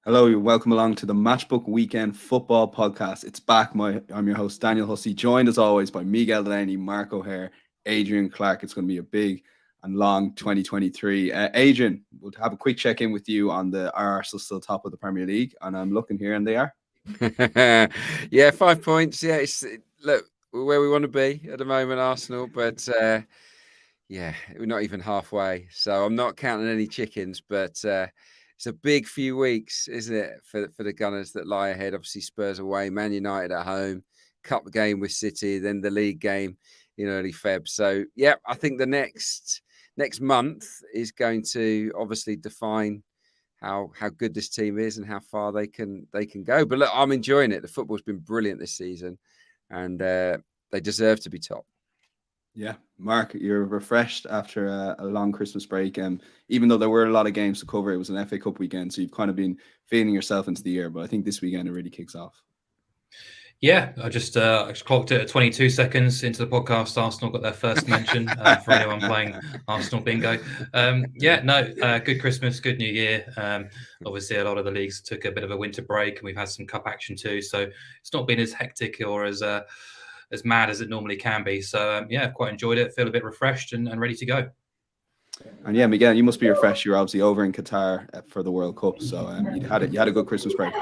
Hello, you're welcome along to the Matchbook Weekend Football Podcast. It's back. I'm your host, Daniel Hussey, joined as always by Miguel, Delaney, Mark O'Hare, Adrian, Clarke. It's going to be a big and long 2023. Adrian, we'll have a quick check-in with you on are Arsenal still top of the Premier League? And I'm looking here and they are. Yeah, 5 points. Yeah, look, we're where we want to be at the moment, Arsenal, but yeah, we're not even halfway. So I'm not counting any chickens, but it's a big few weeks, isn't it, for the Gunners that lie ahead? Obviously, Spurs away, Man United at home, Cup game with City, then the league game in early Feb. So yeah, I think the next month is going to obviously define how good this team is and how far they can go. But look, I'm enjoying it. The football's been brilliant this season, and they deserve to be top. Yeah, Mark, you're refreshed after a long Christmas break. Even though there were a lot of games to cover, it was an FA Cup weekend, so you've kind of been feeling yourself into the year. But I think this weekend it really kicks off. Yeah, I just clocked it at 22 seconds into the podcast. Arsenal got their first mention for anyone playing Arsenal bingo. Good Christmas, good New Year. Obviously, a lot of the leagues took a bit of a winter break, and we've had some cup action too. So it's not been as hectic or as mad as it normally can be. So quite enjoyed it. Feel a bit refreshed and ready to go. And yeah, Miguel, you must be refreshed. You're obviously over in Qatar for the World Cup, so you had a good Christmas break.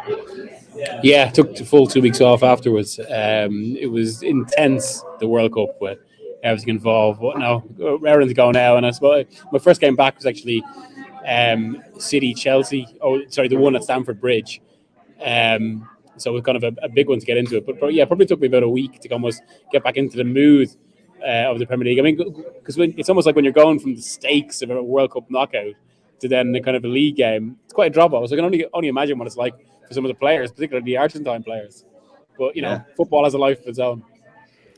Yeah, took the full 2 weeks off afterwards. It was intense, the World Cup, with everything involved. But no, raring to go now. And I suppose my first game back was actually City Chelsea. Oh, sorry, the one at Stamford Bridge. So it was kind of a big one to get into it. But yeah, probably took me about a week to almost get back into the mood of the Premier League. I mean, because it's almost like when you're going from the stakes of a World Cup knockout to then the kind of a league game, it's quite a drop off. So I can only imagine what it's like for some of the players, particularly the Argentine players. But, football has a life of its own.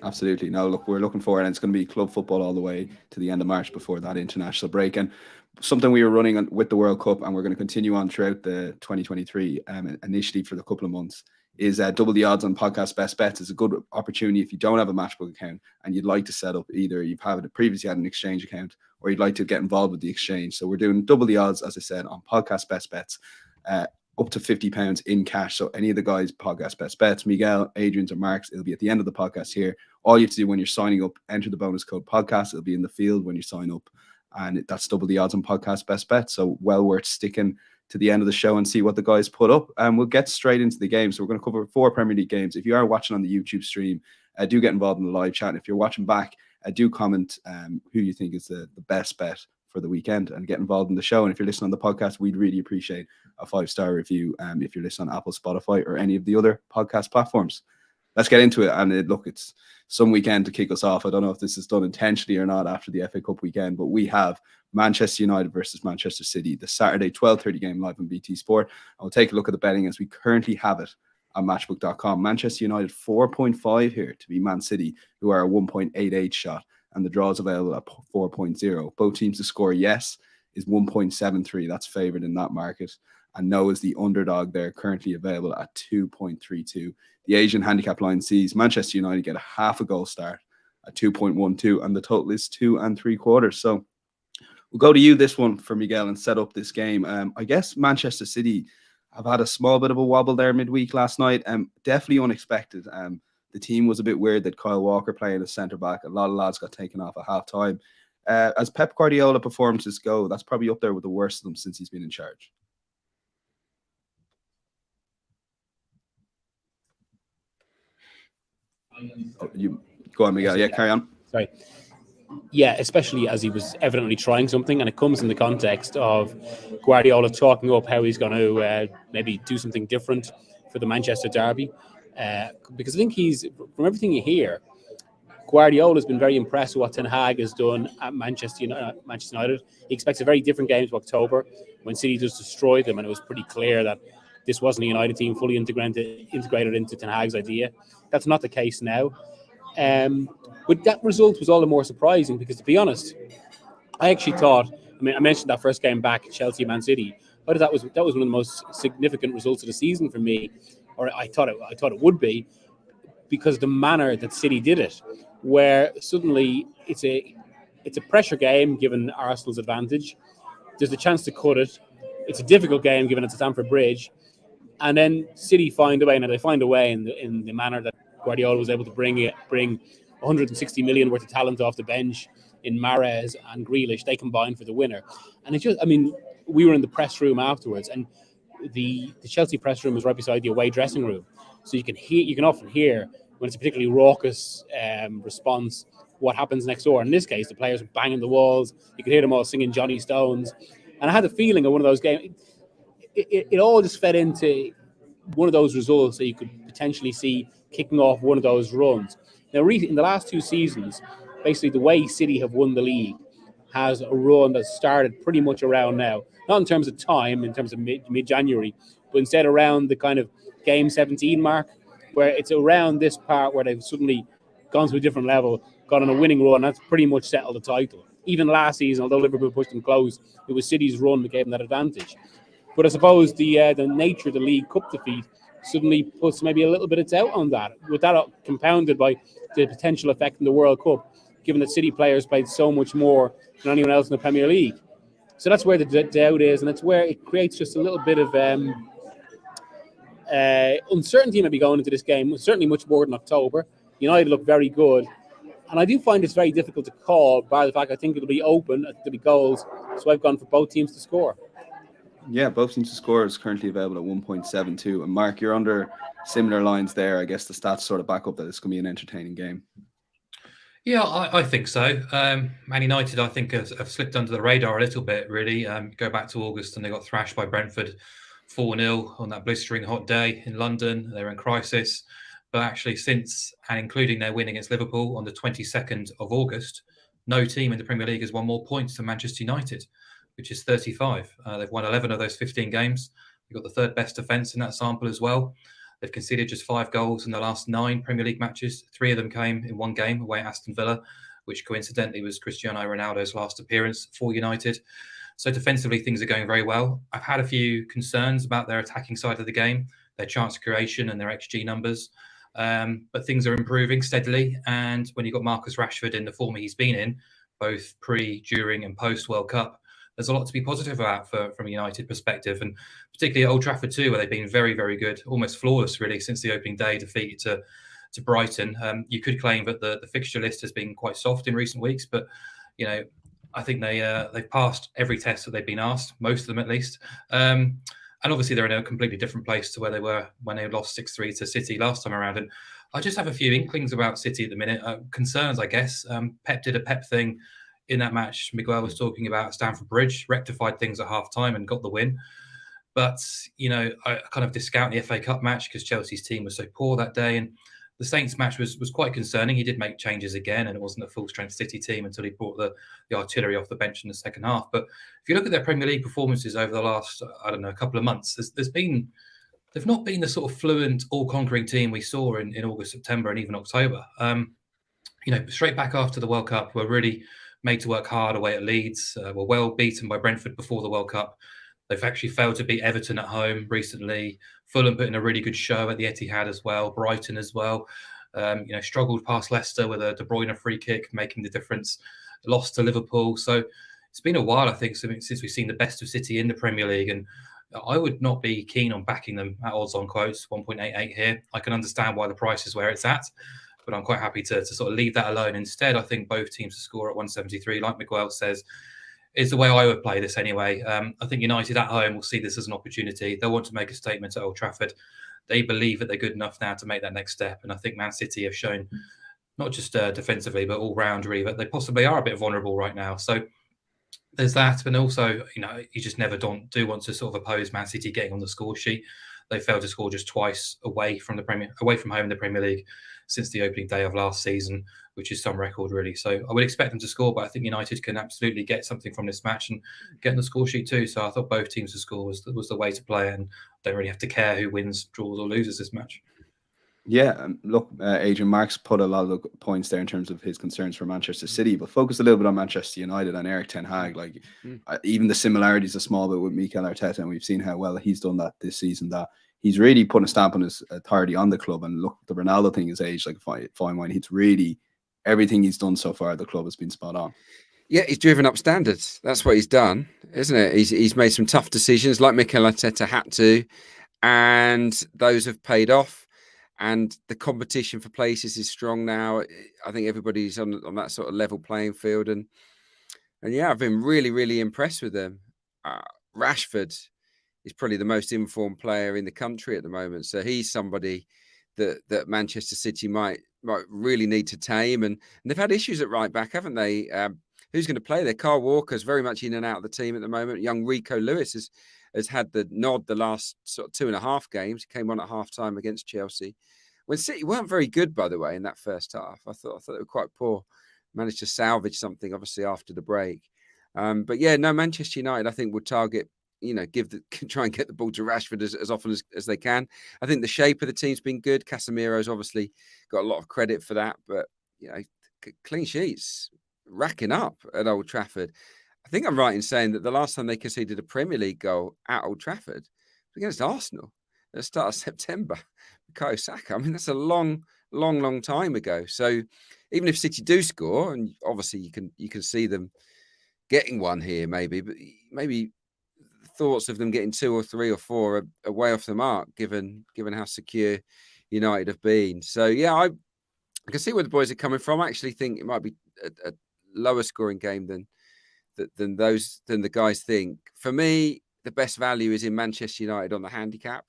Absolutely. No, look, we're looking forward, and it's going to be club football all the way to the end of March before that international break. And something we were running with the World Cup, and we're going to continue on throughout the 2023, initially for the couple of months, is double the odds on podcast best bets. Is a good opportunity if you don't have a Matchbook account and you'd like to set up, either you've previously had an exchange account or you'd like to get involved with the exchange. So we're doing double the odds, as I said, on podcast best bets, up to £50 in cash. So any of the guys' podcast best bets, Miguel, Adrian's, or Mark's, it'll be at the end of the podcast here. All you have to do when you're signing up, enter the bonus code podcast. It'll be in the field when you sign up, and that's double the odds on podcast best bets. So well worth sticking to the end of the show and see what the guys put up. And we'll get straight into the game. So we're going to cover 4 Premier League games. If you are watching on the YouTube stream, do get involved in the live chat. And if you're watching back, do comment who you think is the best bet for the weekend and get involved in the show. And if you're listening on the podcast, we'd really appreciate a 5-star review if you're listening on Apple, Spotify, or any of the other podcast platforms. Let's get into it. And it's some weekend to kick us off. I don't know if this is done intentionally or not after the FA Cup weekend, but we have Manchester United versus Manchester City, the Saturday 12:30 game live on BT Sport. I'll take a look at the betting as we currently have it on Matchbook.com. Manchester United 4.5 here to be Man City, who are a 1.88 shot, and the draw is available at 4.0. Both teams to score yes is 1.73. That's favoured in that market. And no is the underdog there, currently available at 2.32. The Asian handicap line sees Manchester United get a half a goal start at 2.12, and the total is 2 3/4. So we'll go to you this one for Miguel and set up this game. I guess Manchester City have had a small bit of a wobble there midweek last night. Definitely unexpected. The team was a bit weird that Kyle Walker playing as centre-back. A lot of lads got taken off at half-time. As Pep Guardiola performances go, that's probably up there with the worst of them since he's been in charge. You go on, Miguel. Yeah, carry on. Sorry. Yeah, especially as he was evidently trying something, and it comes in the context of Guardiola talking up how he's going to maybe do something different for the Manchester derby. Because I think from everything you hear, Guardiola's been very impressed with what Ten Hag has done at Manchester United. He expects a very different game to October when City just destroyed them, and it was pretty clear that this wasn't a United team fully integrated into Ten Hag's idea. That's not the case now. But that result was all the more surprising because, to be honest, I actually thought, I mentioned that first game back, Chelsea Man City. I thought that was one of the most significant results of the season for me, or I thought it would be, because the manner that City did it, where suddenly it's a pressure game given Arsenal's advantage. There's a chance to cut it. It's a difficult game given it's at Stamford Bridge. And then City find a way. Now they find a way in the manner that Guardiola was able to bring 160 million worth of talent off the bench in Mahrez and Grealish. They combined for the winner. And it's just, I mean, we were in the press room afterwards, and the Chelsea press room is right beside the away dressing room. So you can often hear when it's a particularly raucous response what happens next door. In this case, the players were banging the walls. You could hear them all singing Johnny Stones. And I had the feeling of one of those games. It all just fed into one of those results that you could potentially see kicking off one of those runs. Now, in the last 2 seasons, basically the way City have won the league has a run that started pretty much around now. Not in terms of time, in terms of mid-January, but instead around the kind of game 17 mark, where it's around this part where they've suddenly gone to a different level, got on a winning run, that's pretty much settled the title. Even last season, although Liverpool pushed them close, it was City's run that gave them that advantage. But I suppose the nature of the League Cup defeat suddenly puts maybe a little bit of doubt on that. With that compounded by the potential effect in the World Cup, given that City players played so much more than anyone else in the Premier League. So that's where the doubt is, and it's where it creates just a little bit of uncertainty maybe going into this game. Certainly much more than October. United look very good. And I do find it's very difficult to call, by the fact I think it'll be open, there'll be goals. So I've gone for both teams to score. Yeah, both teams to score is currently available at 1.72. And Mark, you're under similar lines there. I guess the stats sort of back up that it's going to be an entertaining game. Yeah, I think so. Man United, I think, have slipped under the radar a little bit, really. Go back to August and they got thrashed by Brentford 4-0 on that blistering hot day in London. They were in crisis. But actually, since and including their win against Liverpool on the 22nd of August, no team in the Premier League has won more points than Manchester United, which is 35. They've won 11 of those 15 games. They've got the third best defence in that sample as well. They've conceded just 5 goals in the last 9 Premier League matches. 3 of them came in one game away at Aston Villa, which coincidentally was Cristiano Ronaldo's last appearance for United. So defensively, things are going very well. I've had a few concerns about their attacking side of the game, their chance creation and their XG numbers. But things are improving steadily. And when you've got Marcus Rashford in the form he's been in, both pre, during and post World Cup, there's a lot to be positive about from a United perspective, and particularly at Old Trafford too, where they've been very, very good, almost flawless really since the opening day defeat to Brighton. You could claim that the fixture list has been quite soft in recent weeks, but I think they've passed every test that they've been asked, most of them at least. And obviously they're in a completely different place to where they were when they lost 6-3 to City last time around. And I just have a few inklings about City at the minute, concerns, I guess. Pep did a Pep thing in that match Miguel was talking about at Stamford Bridge, rectified things at half-time and got the win. But, I kind of discount the FA Cup match because Chelsea's team was so poor that day. And the Saints match was quite concerning. He did make changes again, and it wasn't a full-strength City team until he brought the artillery off the bench in the second half. But if you look at their Premier League performances over the last, couple of months, they've not been the sort of fluent, all-conquering team we saw in August, September, and even October. Straight back after the World Cup, we're really made to work hard away at Leeds. Were well beaten by Brentford before the World Cup. They've actually failed to beat Everton at home recently. Fulham put in a really good show at the Etihad as well. Brighton as well. Struggled past Leicester with a De Bruyne free kick, making the difference. Lost to Liverpool. So it's been a while, I think, since we've seen the best of City in the Premier League. And I would not be keen on backing them at odds on quotes, 1.88 here. I can understand why the price is where it's at, but I'm quite happy to sort of leave that alone. Instead, I think both teams to score at 173, like Miguel says, is the way I would play this anyway. I think United at home will see this as an opportunity. They'll want to make a statement at Old Trafford. They believe that they're good enough now to make that next step. And I think Man City have shown, not just defensively, but all round really, that they possibly are a bit vulnerable right now. So there's that. And also, you just never do want to sort of oppose Man City getting on the score sheet. They failed to score just twice away from home in the Premier League since the opening day of last season, which is some record really. So I would expect them to score, but I think United can absolutely get something from this match and get on the score sheet too. So I thought both teams to score was the way to play, and don't really have to care who wins, draws or loses this match. Yeah, look, Adrian, Mark's put a lot of the points there in terms of his concerns for Manchester City, but focus a little bit on Manchester United and Eric Ten Hag. Even the similarities are small bit with Mikel Arteta, and we've seen how well he's done that this season, that he's really putting a stamp on his authority on the club. And look, the Ronaldo thing is aged like a fine wine. It's really everything he's done so far, the club has been spot on. Yeah, he's driven up standards. That's what he's done. isn't it? He's made some tough decisions, like Mikel Arteta had to, and those have paid off. And the competition for places is strong now. I think everybody's on that sort of level playing field, and yeah, I've been really, really impressed with them. Rashford is probably the most informed player in the country at the moment, so he's somebody that Manchester City might really need to tame. And they've had issues at right back, haven't they? Who's going to play there? Carl Walker's very much in and out of the team at the moment. Young Rico Lewis has had the nod the last sort of 2.5 games. He came on at half-time against Chelsea. When City weren't very good, by the way, in that first half. I thought they were quite poor. Managed to salvage something, obviously, after the break. But yeah, no, Manchester United, I think, would target, try and get the ball to Rashford as often as they can. I think the shape of the team's been good. Casemiro's obviously got a lot of credit for that, but clean sheets racking up at Old Trafford. I think I'm right in saying that the last time they conceded a Premier League goal at Old Trafford was against Arsenal at the start of September. Bukayo Saka. I mean, that's a long time ago. So even if City do score, and obviously you can see them getting one here, maybe, but maybe thoughts of them getting 2 or 3 or 4 are way off the mark, given how secure United have been. So yeah, I can see where the boys are coming from. I actually think it might be a lower scoring game than the guys think. For me, the best value is in Manchester United on the handicap.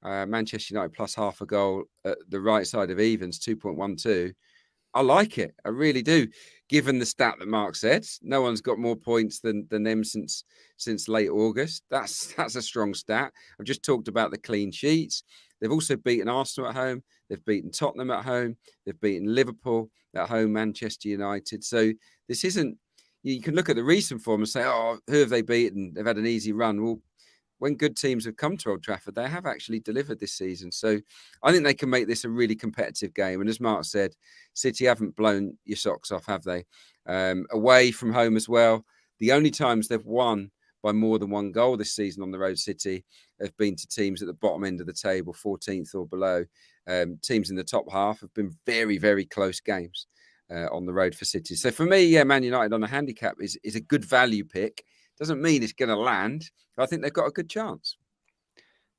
Manchester United plus half a goal at the right side of evens, 2.12. I like it. I really do. Given the stat that Mark said, no one's got more points than them since late August. That's a strong stat. I've just talked about the clean sheets. They've also beaten Arsenal at home. They've beaten Tottenham at home. They've beaten Liverpool at home, Manchester United. So this isn't, you can look at the recent form and say, oh, who have they beaten? They've had an easy run. Well, when good teams have come to Old Trafford, they have actually delivered this season. So I think they can make this a really competitive game. And as Mark said, City haven't blown your socks off, have they? Away from home as well. The only times they've won by more than 1 goal this season on the road, City have been to teams at the bottom end of the table, 14th or below. Teams in the top half have been very, very close games on the road for City. So for me, yeah, Man United on the handicap is a good value pick. Doesn't mean it's going to land. I think they've got a good chance.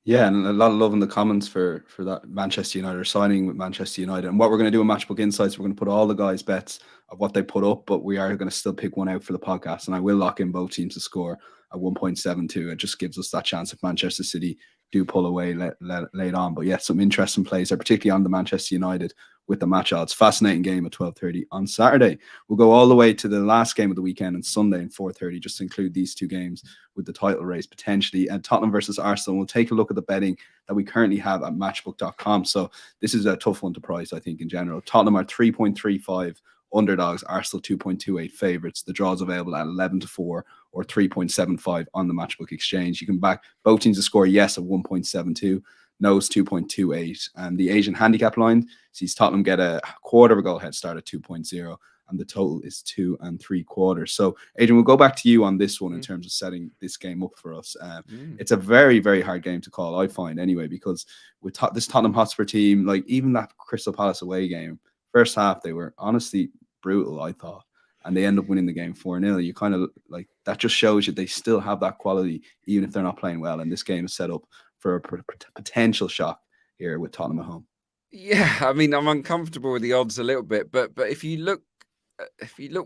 Yeah, and a lot of love in the comments for that Manchester United signing with Manchester United. And what we're going to do in Matchbook Insights, we're going to put all the guys' bets of what they put up, but we are going to still pick one out for the podcast. And I will lock in both teams to score at 1.72. It just gives us that chance if Manchester City do pull away late on. But yeah, some interesting plays there, particularly on the Manchester United with the match odds. Fascinating game at 12:30 on Saturday. We'll go all the way to the last game of the weekend on Sunday at 4:30, just to include these 2 games with the title race potentially. And Tottenham versus Arsenal. We'll take a look at the betting that we currently have at matchbook.com. So this is a tough one to price, I think, in general. Tottenham are 3.35 underdogs, Arsenal 2.28 favorites. The draws available at 11-4 or 3.75 on the Matchbook exchange. You can back both teams to score yes at 1.72. No's 2.28. And the Asian handicap line sees Tottenham get a quarter of a goal head start at 2.0. And the total is 2 3/4. So, Adrian, we'll go back to you on this one in terms of setting this game up for us. It's a very, very hard game to call, I find, anyway, because with this Tottenham Hotspur team, like even that Crystal Palace away game, first half, they were honestly brutal, I thought. And they end up winning the game 4-0. You kind of like that just shows you they still have that quality, even if they're not playing well. And this game is set up for a potential shock here with Tottenham at home. Yeah, I mean, I'm uncomfortable with the odds a little bit, but if you look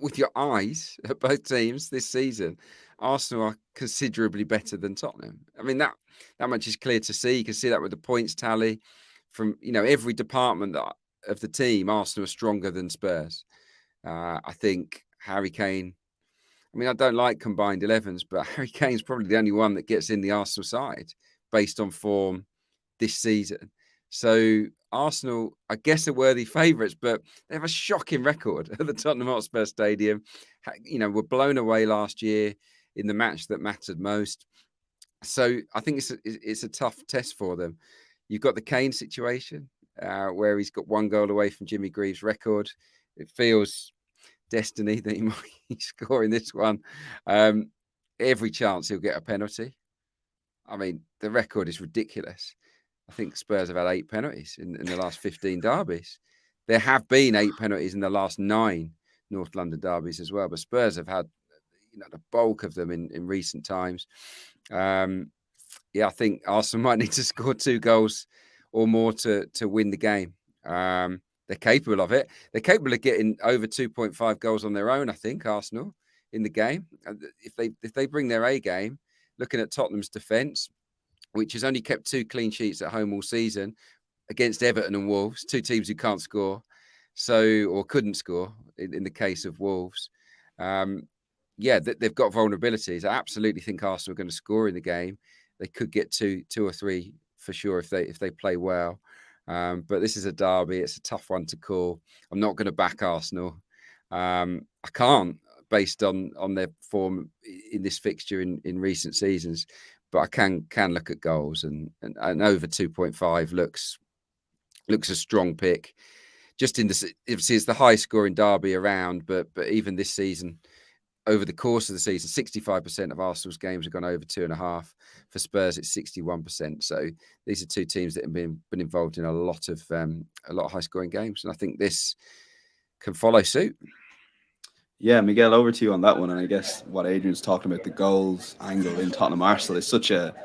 with your eyes at both teams this season, Arsenal are considerably better than Tottenham. I mean, that much is clear to see. You can see that with the points tally from every department of the team. Arsenal are stronger than Spurs. I think Harry Kane. I mean, I don't like combined 11s, but Harry Kane's probably the only one that gets in the Arsenal side based on form this season. So Arsenal, I guess, are worthy favourites, but they have a shocking record at the Tottenham Hotspur Stadium. Were blown away last year in the match that mattered most. So I think it's a tough test for them. You've got the Kane situation where he's got 1 goal away from Jimmy Greaves' record. It feels destiny that he might score in this one. Every chance he'll get a penalty. I mean, the record is ridiculous. I think Spurs have had 8 penalties in the last 15 derbies. There have been 8 penalties in the last 9 North London derbies as well, but Spurs have had, the bulk of them in recent times. I think Arsenal might need to score 2 goals or more to win the game. They're capable of it. They're capable of getting over 2.5 goals on their own, I think, Arsenal, in the game. If they bring their A game, looking at Tottenham's defence, which has only kept 2 clean sheets at home all season against Everton and Wolves, 2 teams who can't score, or couldn't score in the case of Wolves. They've got vulnerabilities. I absolutely think Arsenal are going to score in the game. They could get 2 or 3 for sure if they play well. But this is a derby. It's a tough one to call. I'm not going to back Arsenal. I can't, based on their form in this fixture in recent seasons. But I can look at goals, and over 2.5 looks a strong pick. Just obviously it's the highest scoring derby around, but even this season, over the course of the season, 65% of Arsenal's games have gone over 2.5. For Spurs, it's 61%. So these are 2 teams that have been involved in a lot of high scoring games, and I think this can follow suit. Yeah, Miguel, over to you on that one. And I guess what Adrian's talking about, the goals angle in Tottenham Arsenal, is such a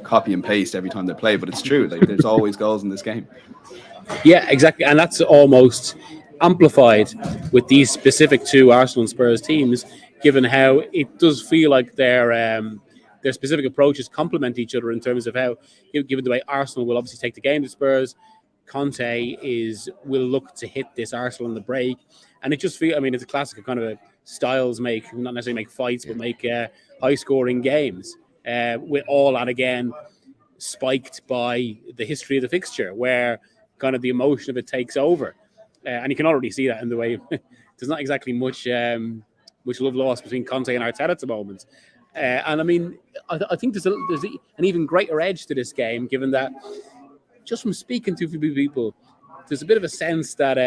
copy and paste every time they play, but it's true. Like, there's always goals in this game. Yeah, exactly. And that's almost amplified with these specific 2 Arsenal and Spurs teams, given how it does feel like their specific approaches complement each other in terms of how, given the way Arsenal will obviously take the game to Spurs, Conte will look to hit this Arsenal in the break. And it just feels, it's a classic kind of a styles not necessarily make fights, but make high-scoring games. With all that, again, spiked by the history of the fixture, where kind of the emotion of it takes over. And you can already see that in the way there's not exactly much love lost between Conte and Arteta at the moment. And I think there's an even greater edge to this game, given that just from speaking to a few people, there's a bit of a sense that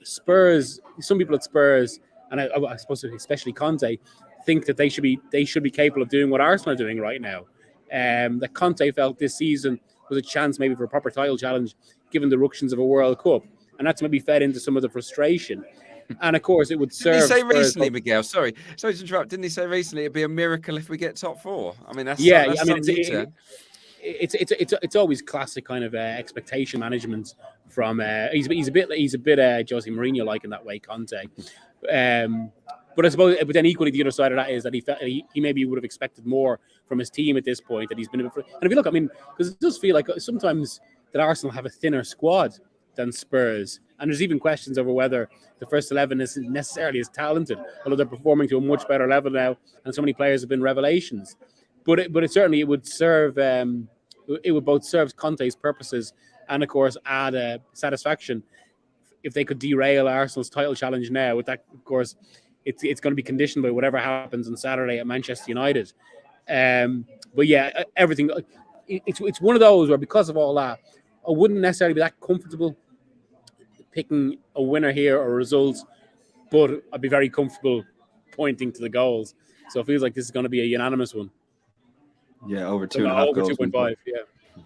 some people at Spurs, and I suppose especially Conte, think that they should be capable of doing what Arsenal are doing right now. That Conte felt this season was a chance maybe for a proper title challenge, given the ructions of a World Cup, and that's maybe fed into some of the frustration. And of course, it would serve. Didn't he say recently, Miguel? Sorry to interrupt. Didn't he say recently it'd be a miracle if we get top 4? It's always classic kind of expectation management from. He's a bit Jose Mourinho like in that way, Conte. But I suppose, but then equally the other side of that is that he maybe would have expected more from his team at this point. That he's been, and if you look, because it does feel like sometimes that Arsenal have a thinner squad than Spurs, and there's even questions over whether the first 11 isn't necessarily as talented, although they're performing to a much better level now, and so many players have been revelations. But it would serve. It would both serve Conte's purposes and, of course, add satisfaction if they could derail Arsenal's title challenge now. With that, of course, it's going to be conditioned by whatever happens on Saturday at Manchester United. But yeah, everything. It's one of those where, because of all that, I wouldn't necessarily be that comfortable picking a winner here or results, but I'd be very comfortable pointing to the goals. So it feels like this is going to be a unanimous one. Yeah, over 2.5 goals. 2.5,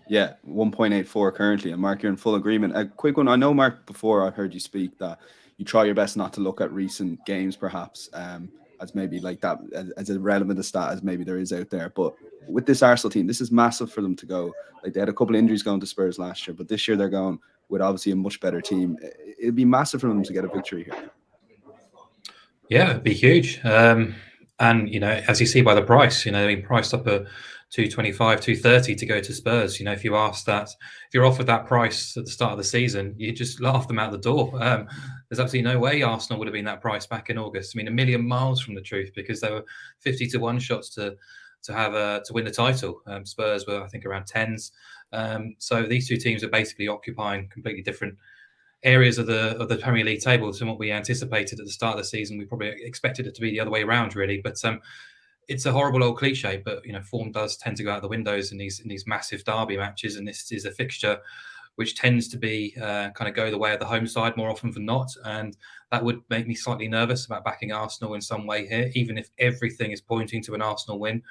Yeah, 1.84 currently. And Mark, you're in full agreement. A quick one. I know, Mark, before I heard you speak, that you try your best not to look at recent games, perhaps, as maybe like that, as irrelevant a stat as maybe there is out there. But with this Arsenal team, this is massive for them to go. Like, they had a couple of injuries going to Spurs last year, but this year they're going with obviously a much better team. It'd be massive for them to get a victory here. Yeah, it'd be huge. And, as you see by the price, they've been priced up at 225, 230 to go to Spurs. If you're offered that price at the start of the season, you just laugh them out the door. There's absolutely no way Arsenal would have been that price back in August. A million miles from the truth, because they were 50-1 shots to win the title. Spurs were, I think, around 10s. So these 2 teams are basically occupying completely different areas of the Premier League table to what we anticipated at the start of the season. We probably expected it to be the other way around, really. But it's a horrible old cliche, but form does tend to go out the windows in these massive derby matches, and this is a fixture which tends to be kind of go the way of the home side more often than not, and that would make me slightly nervous about backing Arsenal in some way here, even if everything is pointing to an Arsenal win.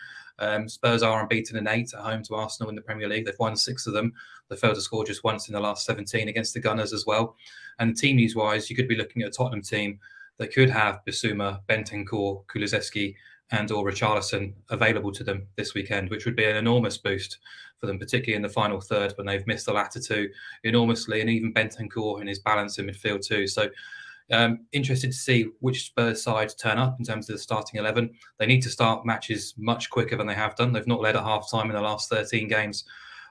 Spurs are unbeaten in 8 at home to Arsenal in the Premier League. They've won 6 of them. They failed to score just once in the last 17 against the Gunners as well. And team news-wise, you could be looking at a Tottenham team they could have Bissouma, Bentancur, Kulusevski, and or Richarlison available to them this weekend, which would be an enormous boost for them, particularly in the final third when they've missed the latter two enormously, and even Bentancur in his balance in midfield too. So interested to see which Spurs side turn up in terms of the starting 11. They need to start matches much quicker than they have done. They've not led at half-time in the last 13 games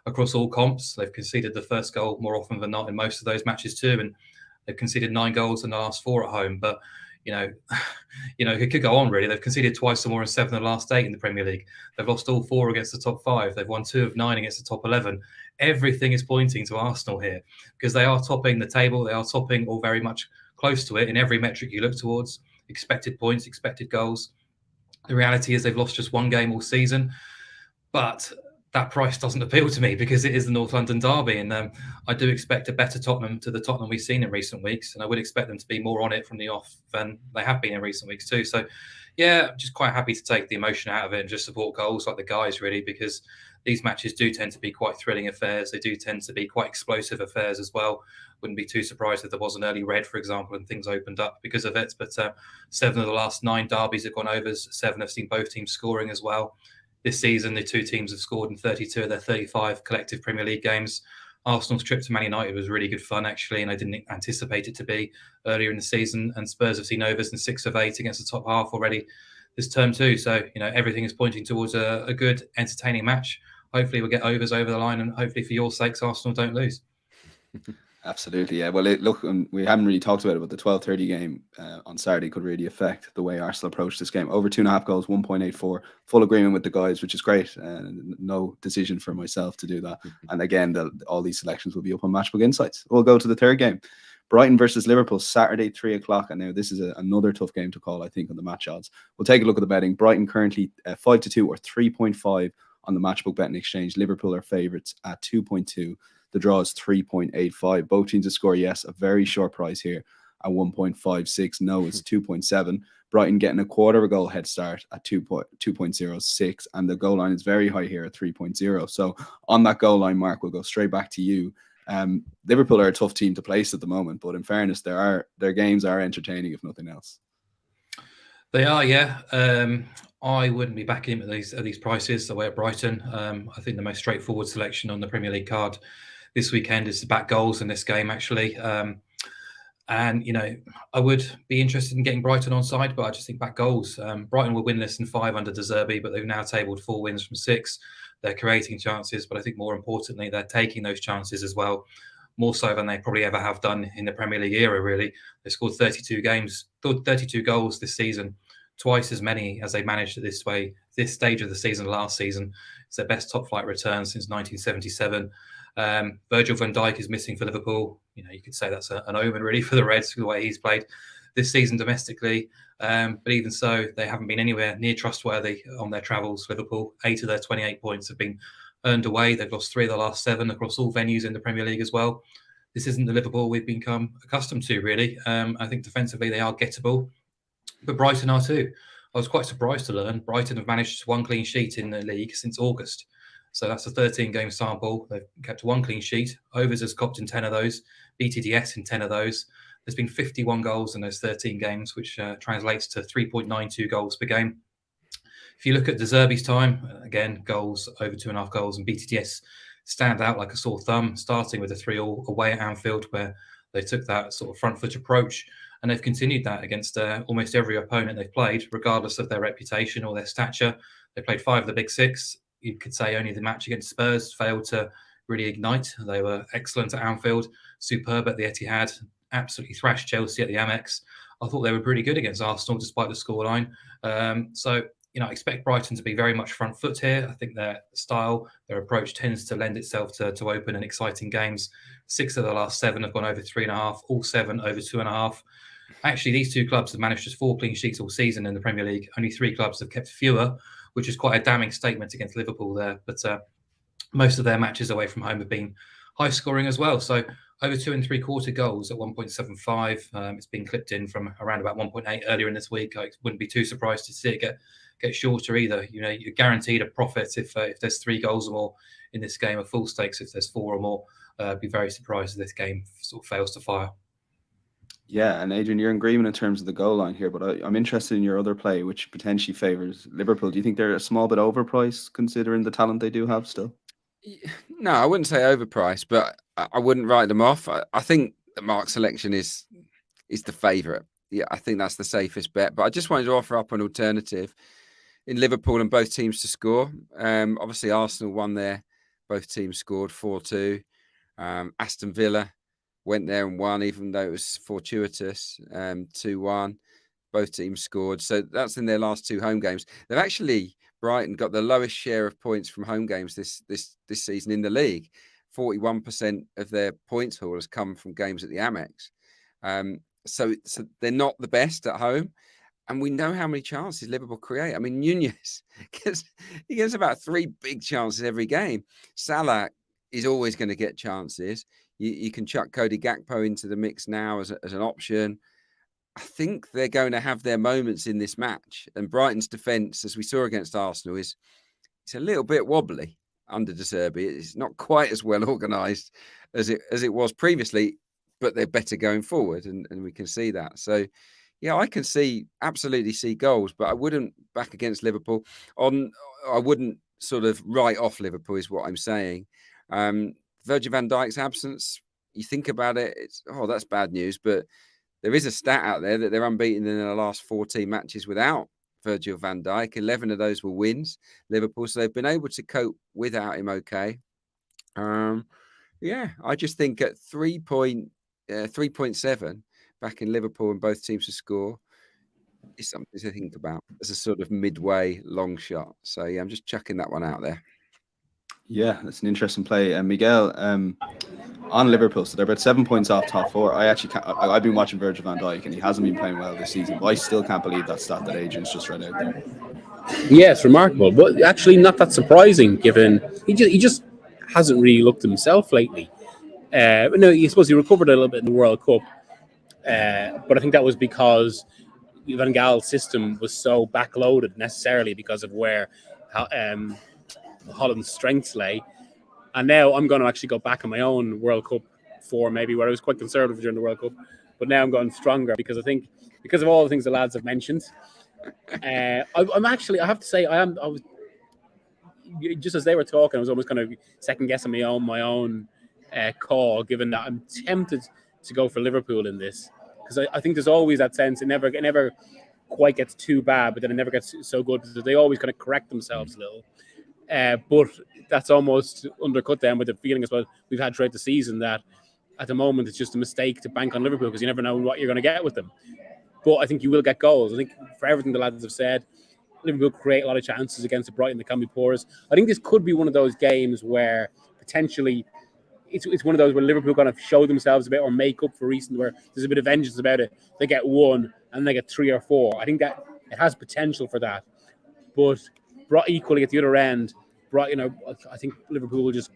across all comps. They've conceded the first goal more often than not in most of those matches too, and they've conceded 9 goals in the last 4 at home. But it could go on really. They've conceded twice or more in 7 of the last 8 in the Premier League. They've lost all 4 against the top 5. They've won 2 of 9 against the top 11. Everything is pointing to Arsenal here because they are topping the table. They are topping or very much close to it in every metric you look towards. Expected points, expected goals. The reality is they've lost just 1 game all season, but that price doesn't appeal to me because it is the North London derby, and I do expect a better Tottenham to the Tottenham we've seen in recent weeks, and I would expect them to be more on it from the off than they have been in recent weeks too. So, yeah, I'm just quite happy to take the emotion out of it and just support goals like the guys really, because these matches do tend to be quite thrilling affairs. They do tend to be quite explosive affairs as well. Wouldn't be too surprised if there was an early red, for example, and things opened up because of it. But 7 of the last 9 derbies have gone overs. 7 have seen both teams scoring as well. This season, the 2 teams have scored in 32 of their 35 collective Premier League games. Arsenal's trip to Man United was really good fun, actually, and I didn't anticipate it to be earlier in the season. And Spurs have seen overs in 6 of 8 against the top half already this term too. So, everything is pointing towards a good, entertaining match. Hopefully we'll get overs over the line, and hopefully for your sakes, Arsenal don't lose. Absolutely, yeah. Well, look, we haven't really talked about it, but the 12:30 game on Saturday could really affect the way Arsenal approach this game. Over 2.5 goals, 1.84. Full agreement with the guys, which is great. No decision for myself to do that. And again, all these selections will be up on Matchbook Insights. We'll go to the third game. Brighton versus Liverpool, Saturday, 3 o'clock. And now this is another tough game to call, I think, on the match odds. We'll take a look at the betting. Brighton currently 5-2 or 3.5 on the Matchbook betting exchange. Liverpool are favourites at 2.2. The draw is 3.85. Both teams to score, yes. A very short price here at 1.56. No, it's 2.7. Brighton getting a quarter of a goal head start at 2.06. And the goal line is very high here at 3.0. So on that goal line, Mark, we'll go straight back to you. Liverpool are a tough team to place at the moment, but in fairness, their games are entertaining, if nothing else. They are, yeah. I wouldn't be backing at these prices away at Brighton. I think the most straightforward selection on the Premier League card this weekend is to back goals in this game, actually. And, I would be interested in getting Brighton on side, but I just think back goals. Brighton were winless than 5 under De Zerbi, but they've now tabled 4 wins from 6. They're creating chances, but I think more importantly, they're taking those chances as well, more so than they probably ever have done in the Premier League era, really. They scored 32 goals this season, twice as many as they managed at this stage of the season last season. It's their best top-flight return since 1977. Virgil van Dijk is missing for Liverpool. You could say that's an omen, really, for the Reds, the way he's played this season domestically. But even so, they haven't been anywhere near trustworthy on their travels. Liverpool, 8 of their 28 points have been earned away. They've lost 3 of the last 7 across all venues in the Premier League as well. This isn't the Liverpool we've become accustomed to, really. I think defensively they are gettable, but Brighton are too. I was quite surprised to learn Brighton have managed 1 clean sheet in the league since August. So that's a 13-game sample. They've kept 1 clean sheet. Overs has copped in 10 of those. BTDS in 10 of those. There's been 51 goals in those 13 games, which translates to 3.92 goals per game. If you look at De Zerbi's time, again, goals, over 2.5 goals, and BTDS stand out like a sore thumb, starting with a 3-3 away at Anfield, where they took that sort of front foot approach, and they've continued that against almost every opponent they've played, regardless of their reputation or their stature. They played 5 of the big 6. You could say only the match against Spurs failed to really ignite. They were excellent at Anfield, superb at the Etihad, absolutely thrashed Chelsea at the Amex. I thought they were pretty good against Arsenal despite the scoreline. So I expect Brighton to be very much front foot here. I think their style, their approach tends to lend itself to open and exciting games. 6 of the last 7 have gone over 3.5, all 7 over 2.5. Actually, these 2 clubs have managed just 4 clean sheets all season in the Premier League. Only 3 clubs have kept fewer, which is quite a damning statement against Liverpool there. But most of their matches away from home have been high scoring as well. So over 2 3/4 goals at 1.75. It's been clipped in from around about 1.8 earlier in this week. I wouldn't be too surprised to see it get shorter either. You're guaranteed a profit if there's 3 goals or more in this game, a full stakes if there's 4 or more. Be very surprised if this game sort of fails to fire. Yeah, and Adrian, you're in agreement in terms of the goal line here, but I'm interested in your other play, which potentially favours Liverpool. Do you think they're a small bit overpriced considering the talent they do have still? No, I wouldn't say overpriced, but I wouldn't write them off. I think the mark selection is the favourite. Yeah, I think that's the safest bet. But I just wanted to offer up an alternative in Liverpool and both teams to score. Obviously, Arsenal won there. Both teams scored 4-2. Aston Villa went there and won, even though it was fortuitous, 2-1. Both teams scored. So that's in their last 2 home games. They've actually, Brighton, got the lowest share of points from home games this season in the league. 41% of their points haul has come from games at the Amex. So they're not the best at home. And we know how many chances Liverpool create. I mean, Nunez gets about 3 big chances every game. Salah is always going to get chances. You can chuck Cody Gakpo into the mix now as an option. I think they're going to have their moments in this match. And Brighton's defence, as we saw against Arsenal, it's a little bit wobbly under De Zerbi. It's not quite as well organised as it was previously, but they're better going forward, and we can see that. So, yeah, I can absolutely see goals, but I wouldn't back against Liverpool. I wouldn't sort of write off Liverpool, is what I'm saying. Virgil van Dijk's absence, you think about it, that's bad news, but there is a stat out there that they're unbeaten in their last 14 matches without Virgil van Dijk. 11 of those were wins, Liverpool. So they've been able to cope without him okay. Yeah, I just think at 3.7 back in Liverpool and both teams to score is something to think about as a sort of midway long shot. So, yeah, I'm just chucking that one out there. Yeah, that's an interesting play. And Miguel, on Liverpool, so they're about 7 points off top 4. I've been watching Virgil van Dijk and he hasn't been playing well this season, but I still can't believe that stat that Adrian's just read out there. Yeah, it's remarkable, but actually not that surprising given he just hasn't really looked himself lately. No, I suppose he recovered a little bit in the World Cup, but I think that was because Van Gaal's system was so backloaded necessarily because of where Holland's strengths lay. And now I'm going to actually go back on my own World Cup form, maybe where I was quite conservative during the World Cup, but now I'm going stronger because I think because of all the things the lads have mentioned. I'm actually, I have to say, I was just as they were talking, I was almost kind of second guessing my own call, given that I'm tempted to go for Liverpool in this because I think there's always that sense it never quite gets too bad, but then it never gets so good because they always kind of correct themselves a little. But that's almost undercut them with the feeling as well we've had throughout the season that at the moment it's just a mistake to bank on Liverpool because you never know what you're going to get with them. But I think you will get goals. I think for everything the lads have said, Liverpool create a lot of chances against the Brighton that can be porous. I think this could be one of those games where potentially it's one of those where Liverpool kind of show themselves a bit or make up for recent where there's a bit of vengeance about it. They get 1 and they get 3 or 4. I think that it has potential for that. But equally at the other end, Brighton, I think Liverpool will just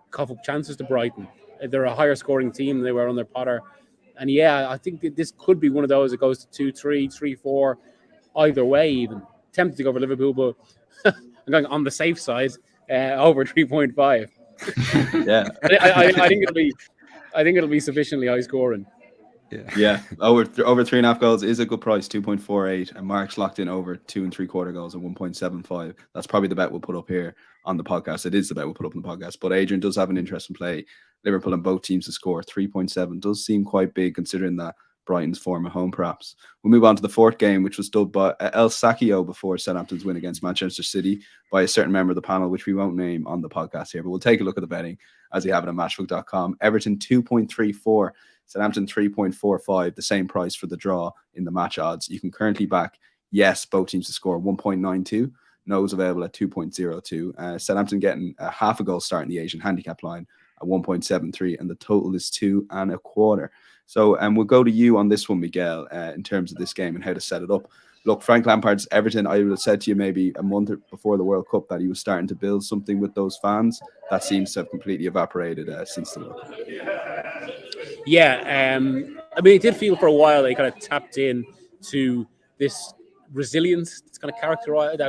cough up chances to Brighton. They're a higher scoring team than they were under Potter. And yeah, I think that this could be one of those that goes to 2-3, 3-4, either way even. Tempted to go for Liverpool, but I'm going on the safe side over 3.5. Yeah. I think it'll be sufficiently high scoring. Yeah. Over 3.5 goals is a good price, 2.48, and Mark's locked in over 2 3/4 goals at 1.75. That's probably the bet we'll put up here on the podcast. It is the bet we'll put up on the podcast. But Adrian does have an interesting play. Liverpool and both teams to score 3.7 does seem quite big considering that Brighton's form at home, perhaps. We'll move on to the 4th game, which was dubbed by El Sacchio before Southampton's win against Manchester City by a certain member of the panel, which we won't name on the podcast here, but we'll take a look at the betting as you have it on Matchbook.com. Everton 2.34, Southampton 3.45, the same price for the draw in the match odds. You can currently back yes, both teams to score 1.92. No is available at 2.02. Southampton getting a half a goal start in the Asian handicap line at 1.73, and the total is 2.25. So we'll go to you on this one, Miguel, in terms of this game and how to set it up. Look, Frank Lampard's Everton, I would have said to you maybe a month before the World Cup that he was starting to build something with those fans. That seems to have completely evaporated since the World Cup. Yeah, I mean, it did feel for a while they kind of tapped in to this resilience that's kind of characterized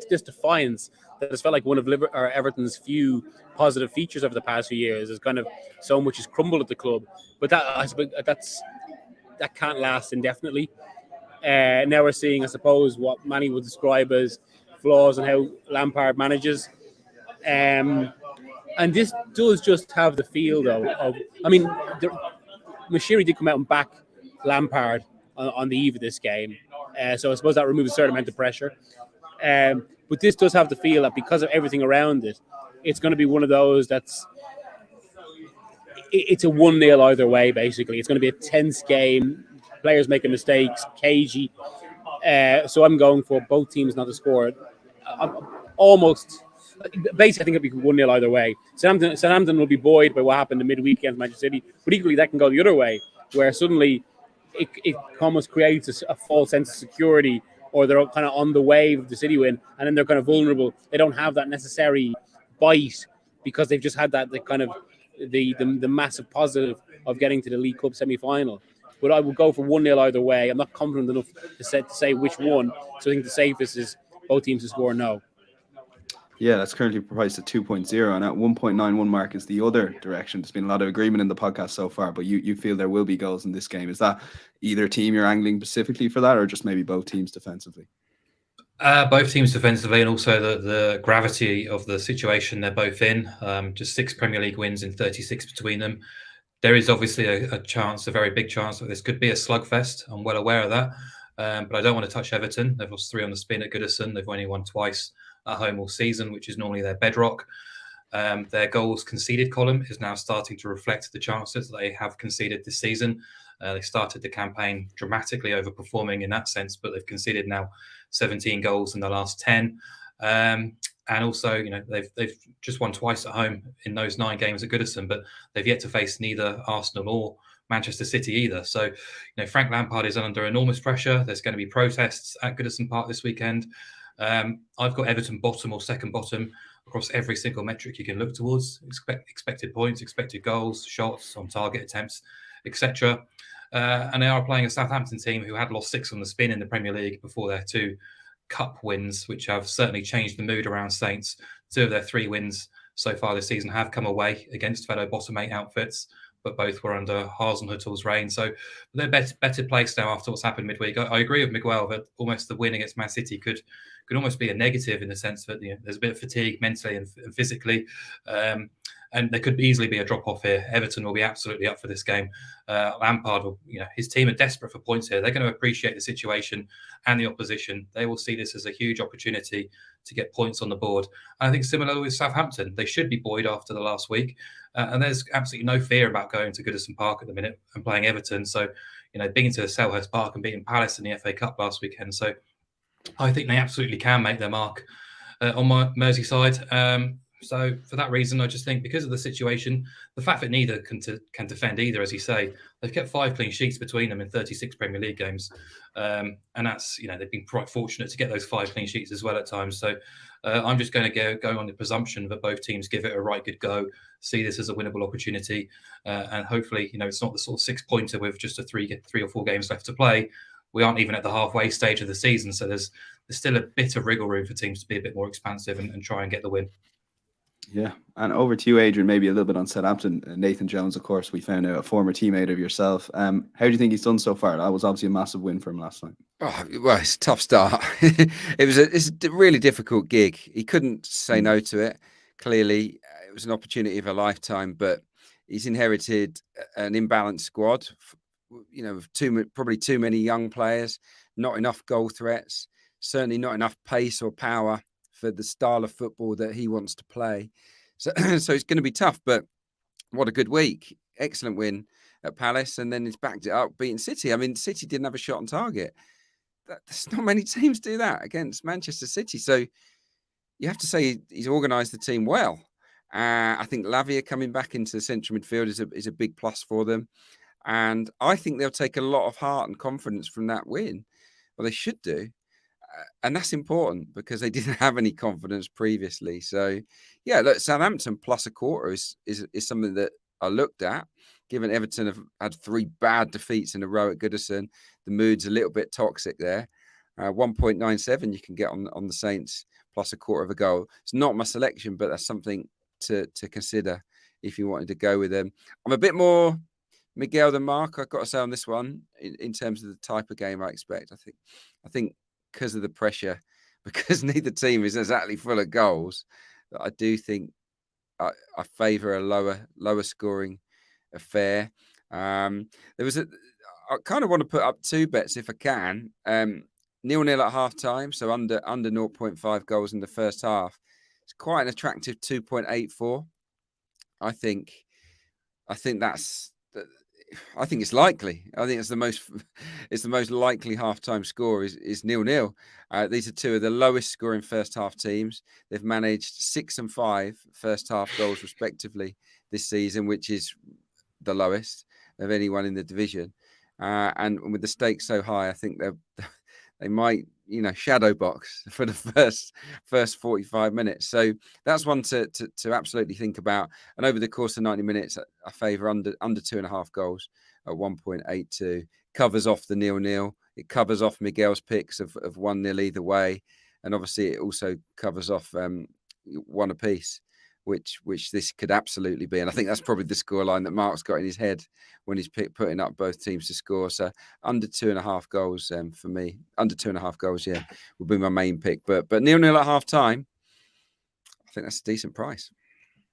this defiance that has felt like one of Everton's few positive features over the past few years. Is kind of so much has crumbled at the club, but that's that can't last indefinitely. Now we're seeing, I suppose, what many would describe as flaws in how Lampard manages. And this does just have the feel, though, of, I mean, Mashiri did come out and back Lampard on the eve of this game. So I suppose that removes a certain amount of pressure. But this does have the feel that because of everything around it, it's going to be one of those it's a 1-0 either way, basically. It's going to be a tense game, players making mistakes, cagey. So I'm going for both teams not to score. Basically, I think it'll be 1-0 either way. Southampton will be buoyed by what happened in midweek against Manchester City, but equally that can go the other way, where suddenly it almost creates a false sense of security, or they're kind of on the wave of the City win, and then they're kind of vulnerable. They don't have that necessary bite because they've just had that the massive positive of getting to the League Cup semi-final. But I will go for 1-0 either way. I'm not confident enough to say which one. So I think the safest is both teams to score no. Yeah, that's currently priced at 2.0, and at 1.91 mark is the other direction. There's been a lot of agreement in the podcast so far, but you feel there will be goals in this game. Is that either team you're angling specifically for that, or just maybe both teams defensively? Both teams defensively, and also the gravity of the situation they're both in. Just 6 Premier League wins in 36 between them. There is obviously a chance, a very big chance, that this could be a slugfest. I'm well aware of that. But I don't want to touch Everton. They've lost 3 on the spin at Goodison. They've only won twice at home all season, which is normally their bedrock. Their goals conceded column is now starting to reflect the chances they have conceded this season. They started the campaign dramatically overperforming in that sense, but they've conceded now 17 goals in the last 10. And also, they've just won twice at home in those 9 games at Goodison, but they've yet to face neither Arsenal or Manchester City either. So, Frank Lampard is under enormous pressure. There's going to be protests at Goodison Park this weekend. I've got Everton bottom or second bottom across every single metric you can look towards: expected points, expected goals, shots on target attempts, etc. And they are playing a Southampton team who had lost 6 on the spin in the Premier League before their 2 cup wins, which have certainly changed the mood around Saints. 2 of their 3 wins so far this season have come away against fellow bottom 8 outfits, but both were under Hasenhüttl's reign. So they're better placed now after what's happened midweek. I agree with Miguel that almost the win against Man City could almost be a negative, in the sense that there's a bit of fatigue mentally and physically. And there could easily be a drop-off here. Everton will be absolutely up for this game. Lampard will, his team are desperate for points here. They're going to appreciate the situation and the opposition. They will see this as a huge opportunity to get points on the board. And I think similarly with Southampton, they should be buoyed after the last week. And there's absolutely no fear about going to Goodison Park at the minute and playing Everton. So, being into Selhurst Park and beating Palace in the FA Cup last weekend. So I think they absolutely can make their mark on my Merseyside. So for that reason, I just think, because of the situation, the fact that neither can defend either, as you say, they've kept 5 clean sheets between them in 36 Premier League games. And that's, they've been quite fortunate to get those 5 clean sheets as well at times. So I'm just going to go on the presumption that both teams give it a right good go, see this as a winnable opportunity. And hopefully, it's not the sort of 6-pointer with just a 3 or 4 games left to play. We aren't even at the halfway stage of the season. So there's still a bit of wriggle room for teams to be a bit more expansive and try and get the win. Yeah, and over to you, Adrian, maybe a little bit on Southampton. Nathan Jones, of course, we found out, a former teammate of yourself. How do you think he's done so far? That was obviously a massive win for him last night. Oh, well, it's a tough start. It's a really difficult gig. He couldn't say no to it. Clearly, it was an opportunity of a lifetime, but he's inherited an imbalanced squad, with probably too many young players, not enough goal threats, certainly not enough pace or power for the style of football that he wants to play. So it's going to be tough, but what a good week. Excellent win at Palace, and then he's backed it up, beating City. I mean, City didn't have a shot on target. There's not many teams do that against Manchester City. So you have to say he's organised the team well. I think Lavia coming back into the central midfield is a big plus for them. And I think they'll take a lot of heart and confidence from that win. Well, they should do. And that's important because they didn't have any confidence previously. So, yeah, look, Southampton plus a quarter is something that I looked at. Given Everton have had 3 bad defeats in a row at Goodison, the mood's a little bit toxic there. 1.97 you can get on the Saints plus a quarter of a goal. It's not my selection, but that's something to consider if you wanted to go with them. I'm a bit more Miguel than Mark. I've got to say on this one, in terms of the type of game I expect. I think because of the pressure, because neither team is exactly full of goals, that I do think I favour a lower scoring affair. There was I kind of want to put up 2 bets if I can. 0-0 at half time, so under 0.5 goals in the first half. It's quite an attractive 2.84. I think it's likely. I think it's the most likely halftime score is 0-0. These are 2 of the lowest scoring first half teams. They've managed 6 and 5 first half goals respectively this season, which is the lowest of anyone in the division. And with the stakes so high, I think they might, shadow box for the first 45 minutes. So that's one to absolutely think about. And over the course of 90 minutes, I favour under 2.5 goals at 1.82. Covers off the 0-0. It covers off Miguel's picks of 1-0 either way. And obviously it also covers off 1 apiece, which this could absolutely be. And I think that's probably the scoreline that Mark's got in his head when he's putting up both teams to score. So under 2.5 goals for me. Under 2.5 goals, will be my main pick. But 0-0 at half time, I think that's a decent price.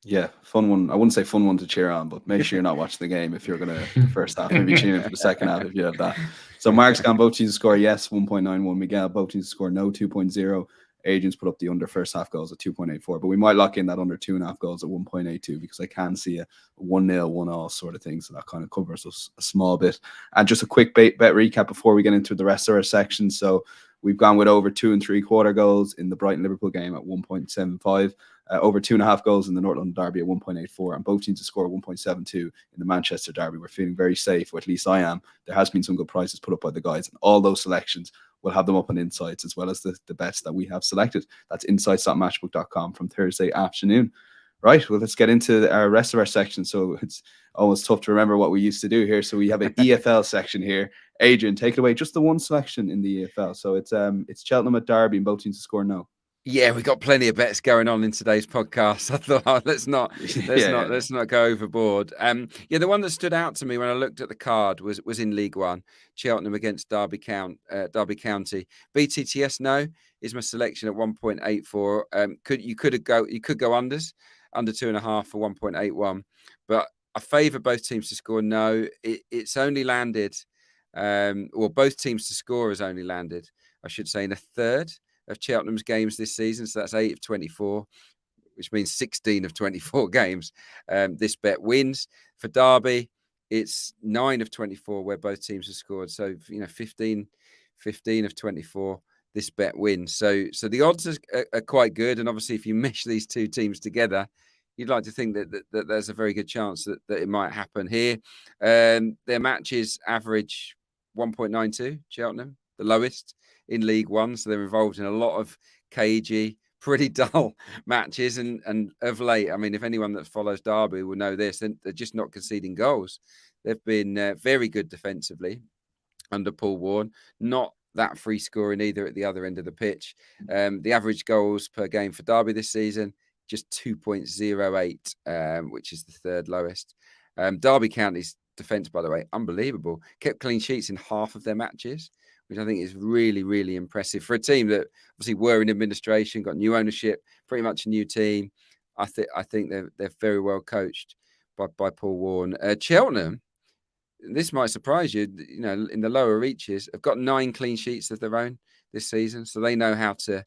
Yeah, fun one. I wouldn't say fun one to cheer on, but make sure you're not watching the game if you're going to the first half. Maybe tune in for the second half if you have that. So Mark's gone both teams to score yes, 1.91. Miguel, both teams to score no, 2.0. Adrian's put up the under first half goals at 2.84, but we might lock in that under 2.5 goals at 1.82 because I can see a 1-0, 1-all sort of thing. So that kind of covers us a small bit. And just a quick bet recap before we get into the rest of our section. So we've gone with over 2.75 goals in the Brighton Liverpool game at 1.75. Over 2.5 goals in the North London derby at 1.84, and both teams to score 1.72 in the Manchester derby. We're feeling very safe, or at least I am. There has been some good prices put up by the guys, and all those selections we'll have them up on Insights as well as the bets that we have selected. That's insights.matchbook.com from Thursday afternoon. Right, well, let's get into our rest of our section. So it's almost tough to remember what we used to do here. So we have an EFL section here. Adrian, take it away. Just the one selection in the EFL. So it's Cheltenham at Derby and both teams to score no. Yeah, we've got plenty of bets going on in today's podcast. I thought let's not go overboard. The one that stood out to me when I looked at the card was in League One, Cheltenham against Derby County. BTTS no is my selection at 1.84. You could go unders, under 2.5 for 1.81, but I favour both teams to score no. It's only landed, or both teams to score has only landed, I should say, in a third of Cheltenham's games this season. So that's 8 of 24, which means 16 of 24 games. This bet wins. For Derby, it's 9 of 24 where both teams have scored. So, 15 of 24, this bet wins. So the odds are quite good. And obviously, if you mesh these two teams together, you'd like to think that there's a very good chance that it might happen here. Their matches average 1.92, Cheltenham, the lowest in League One, so they're involved in a lot of cagey, pretty dull matches. And of late, I mean, if anyone that follows Derby will know this, then they're just not conceding goals. They've been very good defensively under Paul Warne, not that free scoring either at the other end of the pitch. The average goals per game for Derby this season, just 2.08, which is the third lowest. Derby County's defence, by the way, unbelievable. Kept clean sheets in half of their matches, which I think is really, really impressive for a team that obviously were in administration, got new ownership, pretty much a new team. I think they're very well coached by Paul Warne. Cheltenham, this might surprise you, in the lower reaches, have got 9 clean sheets of their own this season, so they know how to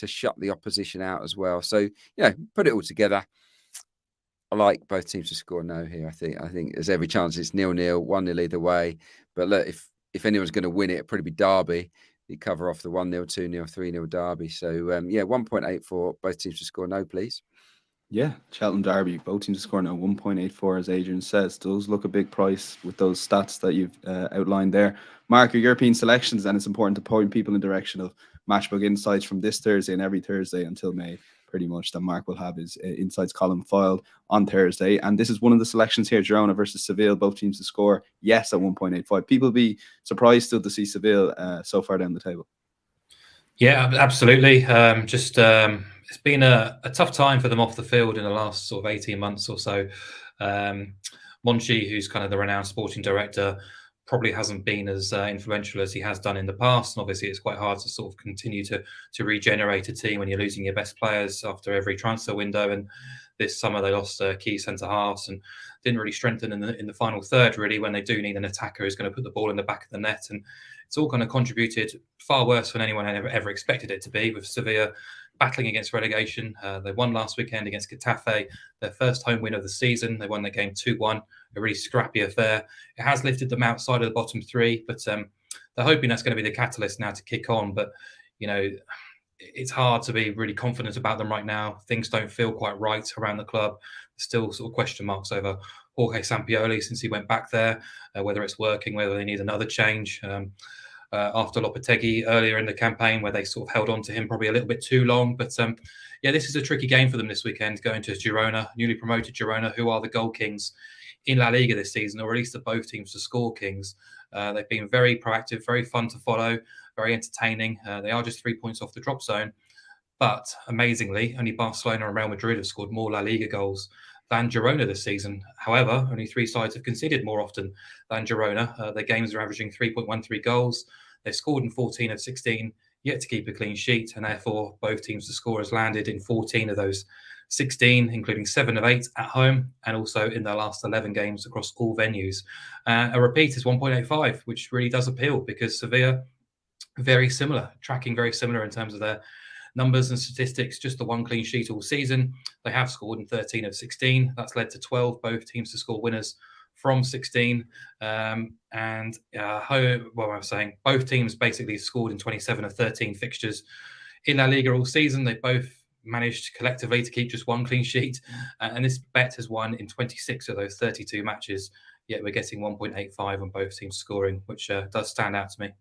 shut the opposition out as well. So, put it all together. I like both teams to score no here. I think there's every chance it's 0-0, 1-0 either way. But look, if anyone's going to win it, it'd probably be Derby. You cover off the 1-0, 2-0, 3-0 Derby. So, 1.84, both teams to score no, please. Yeah, Cheltenham Derby, both teams to score now 1.84, as Adrian says. Does look a big price with those stats that you've outlined there. Mark, your European selections, and it's important to point people in the direction of Matchbook Insights from this Thursday and every Thursday until May, pretty much, that Mark will have his Insights column filed on Thursday. And this is one of the selections here, Girona versus Seville, both teams to score yes at 1.85. People be surprised still to see Seville so far down the table. Yeah, absolutely. It's been a tough time for them off the field in the last sort of 18 months or so. Monchi, who's kind of the renowned sporting director, probably hasn't been as influential as he has done in the past. And obviously, it's quite hard to sort of continue to regenerate a team when you're losing your best players after every transfer window. And this summer, they lost key centre halves and didn't really strengthen in the final third, really, when they do need an attacker who's going to put the ball in the back of the net. And it's all kind of contributed far worse than anyone ever expected it to be, with Sevilla battling against relegation. They won last weekend against Getafe, their first home win of the season. They won the game 2-1, a really scrappy affair. It has lifted them outside of the bottom three, but they're hoping that's going to be the catalyst now to kick on. But, you know, it's hard to be really confident about them right now. Things don't feel quite right around the club. There's still sort of question marks over Jorge Sampaoli since he went back there, whether it's working, whether they need another change. After Lopetegui earlier in the campaign, where they sort of held on to him probably a little bit too long. But yeah, this is a tricky game for them this weekend, going to Girona, newly promoted Girona, who are the goal kings in La Liga this season, or at least the both teams to score kings. They've been very proactive, very fun to follow, very entertaining. They are just 3 points off the drop zone. But amazingly, only Barcelona and Real Madrid have scored more La Liga goals than Girona this season. However, only 3 sides have conceded more often than Girona. Their games are averaging 3.13 goals. They've scored in 14 of 16, yet to keep a clean sheet, and therefore both teams to score has landed in 14 of those 16, including 7 of 8 at home, and also in their last 11 games across all venues. A repeat is 1.85, which really does appeal, because Sevilla, very similar, tracking very similar in terms of their numbers and statistics, just the 1 clean sheet all season. They have scored in 13 of 16. That's led to 12 both teams to score winners from 16. Both teams basically scored in 27 of 13 fixtures in La Liga all season. They both managed collectively to keep just 1 clean sheet. And this bet has won in 26 of those 32 matches. Yet we're getting 1.85 on both teams scoring, which does stand out to me.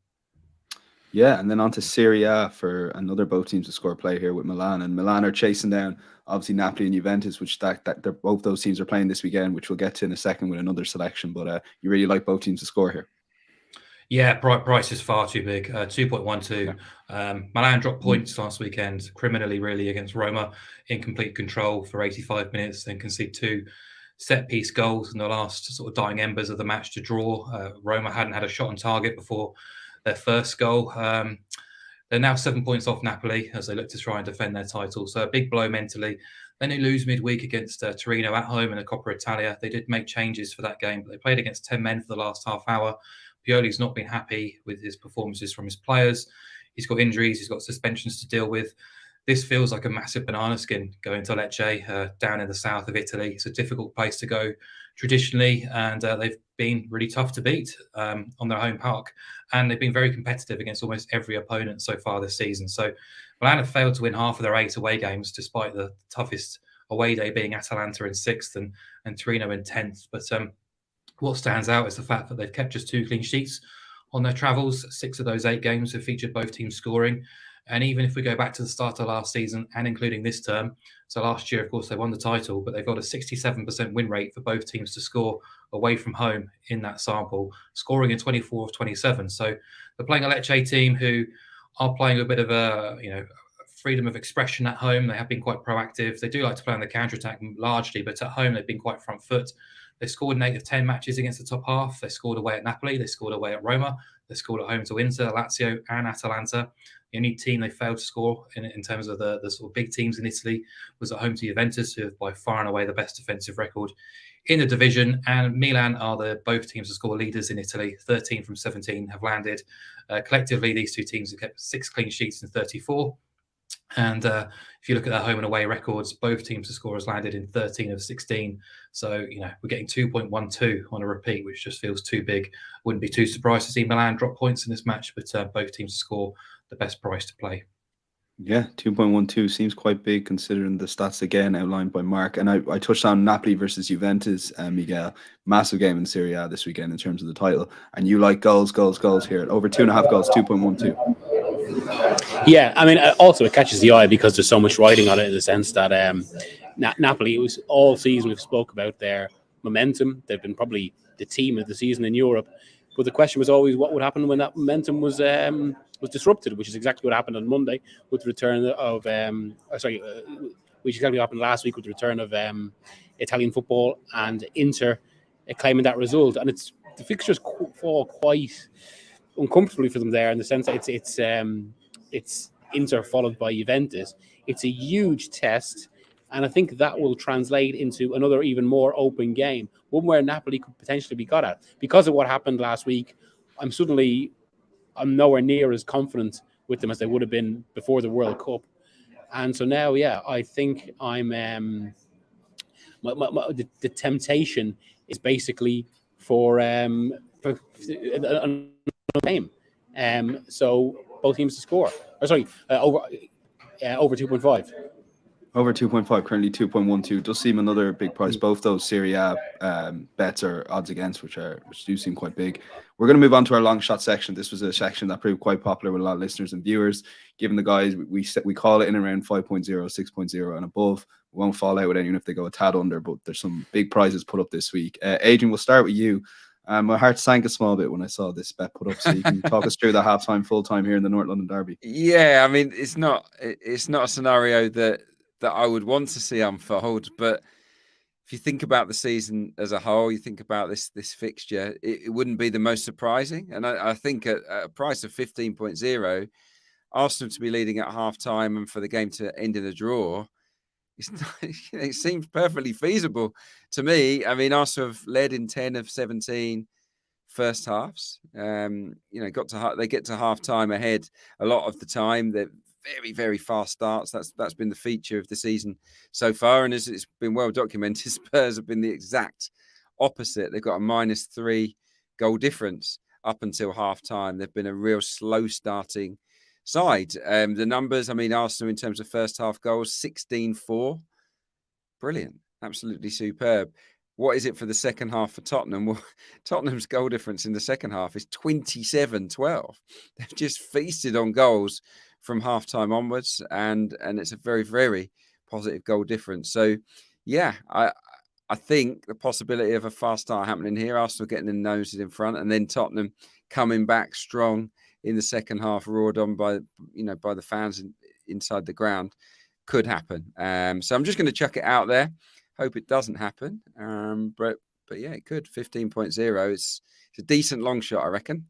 Yeah, and then on to Serie A for another both teams to score play here with Milan. And Milan are chasing down, obviously, Napoli and Juventus, which both those teams are playing this weekend, which we'll get to in a second with another selection. But you really like both teams to score here. Yeah, price is far too big, 2.12. Milan dropped points last weekend, criminally, really, against Roma, in complete control for 85 minutes, then concede 2 set-piece goals in the last sort of dying embers of the match to draw. Roma hadn't had a shot on target before their first goal. They're now 7 points off Napoli as they look to try and defend their title. So a big blow mentally. Then they lose midweek against Torino at home in the Coppa Italia. They did make changes for that game, but they played against 10 men for the last half hour. Pioli's not been happy with his performances from his players. He's got injuries. He's got suspensions to deal with. This feels like a massive banana skin going to Lecce, down in the south of Italy. It's a difficult place to go traditionally, and they've been really tough to beat on their home park. And they've been very competitive against almost every opponent so far this season. So Milan have failed to win half of their 8 away games, despite the toughest away day being Atalanta in 6th and Torino in 10th. But what stands out is the fact that they've kept just 2 clean sheets on their travels. 6 of those 8 games have featured both teams scoring. And even if we go back to the start of last season and including this term, so last year, of course, they won the title, but they've got a 67% win rate for both teams to score away from home in that sample, scoring in 24 of 27. So they're playing a Lecce team who are playing a bit of a, freedom of expression at home. They have been quite proactive. They do like to play on the counter-attack largely, but at home they've been quite front foot. They scored in 8 of 10 matches against the top half. They scored away at Napoli. They scored away at Roma. They scored at home to Inter, Lazio, and Atalanta. The only team they failed to score in terms of the sort of big teams in Italy was at home to Juventus, who have by far and away the best defensive record in the division. And Milan are both teams to score leaders in Italy. 13 from 17 have landed. Collectively, these 2 teams have kept 6 clean sheets in 34. And if you look at their home and away records, both teams to score has landed in 13 of 16. So, we're getting 2.12 on a repeat, which just feels too big. Wouldn't be too surprised to see Milan drop points in this match, but both teams to score the best price to play. Yeah, 2.12 seems quite big considering the stats again outlined by Mark. And I touched on Napoli versus Juventus, Miguel. Massive game in Serie A this weekend in terms of the title. And you like goals here. Over 2.5 goals, 2.12. Yeah, I mean, also it catches the eye because there's so much writing on it, in the sense that Napoli, it was all season we've spoke about their momentum. They've been probably the team of the season in Europe. But the question was always what would happen when that momentum was disrupted, which is exactly what happened on Monday with the return of which exactly happened last week with the return of Italian football, and Inter claiming that result, and the fixtures fall quite uncomfortably for them there in the sense that it's Inter followed by Juventus. It's a huge test, and I think that will translate into another even more open game, one where Napoli could potentially be got at. Because of what happened last week, I'm nowhere near as confident with them as they would have been before the World Cup. And so now, I think I'm the temptation is basically for another game. So both teams to score. Over 2.5. Over 2.5, currently 2.12. Does seem another big price. Both those Serie A bets are odds against, which do seem quite big. We're going to move on to our long shot section. This was a section that proved quite popular with a lot of listeners and viewers. Given the guys, we call it in around 5.0, 6.0 and above. We won't fall out with anyone if they go a tad under, but there's some big prizes put up this week. Adrian, we'll start with you. My heart sank a small bit when I saw this bet put up. So you can talk us through the halftime, full time here in the North London Derby. Yeah, I mean, it's not a scenario that I would want to see unfold, but if you think about the season as a whole, you think about this fixture, it wouldn't be the most surprising. And I think at a price of 15.0, Arsenal to be leading at half time and for the game to end in a draw, it seems perfectly feasible to me. I mean, Arsenal have led in 10 of 17 first halves. They get to half time ahead a lot of the time. They're very, very fast starts. That's been the feature of the season so far, and as it's been well documented, Spurs have been the exact opposite. They've got a -3 goal difference up until half time. They've been a real slow starting side. The numbers, I mean, Arsenal in terms of first half goals, 16-4. Brilliant, absolutely superb. What is it for the second half for Tottenham? Well, Tottenham's goal difference in the second half is 27-12. They've just feasted on goals from half-time onwards, and it's a very, very positive goal difference. So, yeah, I think the possibility of a fast start happening here, Arsenal getting the noses in front, and then Tottenham coming back strong in the second half, roared on by the fans inside the ground, could happen. So I'm just going to chuck it out there. Hope it doesn't happen. But yeah, it could. 15.0. It's a decent long shot, I reckon.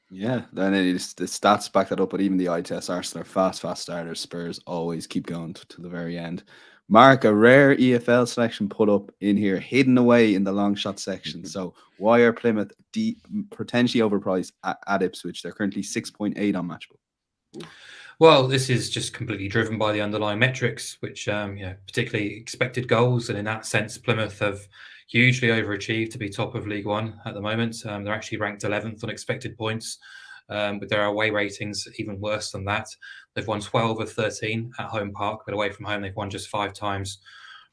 Yeah, then the stats back that up, but even the eye test, Arsenal are fast starters. Spurs always keep going to the very end. Mark, a rare EFL selection put up in here, hidden away in the long shot section. So why are Plymouth potentially overpriced at Ipswich? They're currently 6.8 on Matchbook. Well, this is just completely driven by the underlying metrics, which particularly expected goals, and in that sense, Plymouth have hugely overachieved to be top of League One at the moment. They're actually ranked 11th on expected points, but their away ratings even worse than that. They've won 12 of 13 at home park, but away from home they've won just 5 times